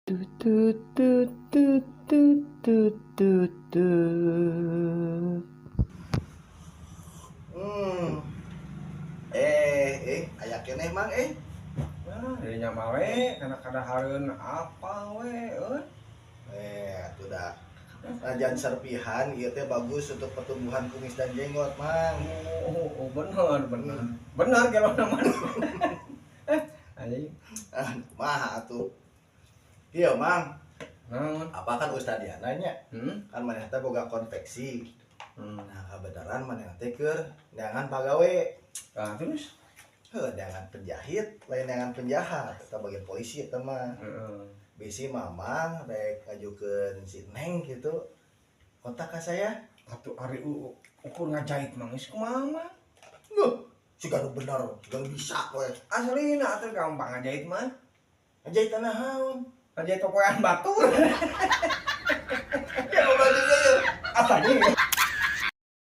Tut tut tut tut tut tut tut tut. Hmm. Aya keneh mang Nah, dirinya mawe karena kadahareun apa we atuh da. Najan serpihan ieu teh bagus untuk pertumbuhan kumis dan jenggot, Mang. Bener bener kalau nama anjing. Kumaha atuh? Ieu, Mang. Naon? Apa kan Ustad Diana nya? Hmm? Kan maneh teh boga konveksi. Hmm. Nah, kebenaran maneh teh keur neangan pagawe. Nah, terus? Neangan penjahit, lain neangan penjahat. Eta bagian polisi eta mah. Heeh. Bisi mamang rek ngajukeun si Neng gitu. Kontak ka saya. Atuh ari ukur ngajait mangis kumaha mah? Si gaduh bener, gak bisa we. Aslina atuh gampang ngajait mah. Ngajait tanah haun. Ngajait popoean batur. Ya bajunya ya. Asanya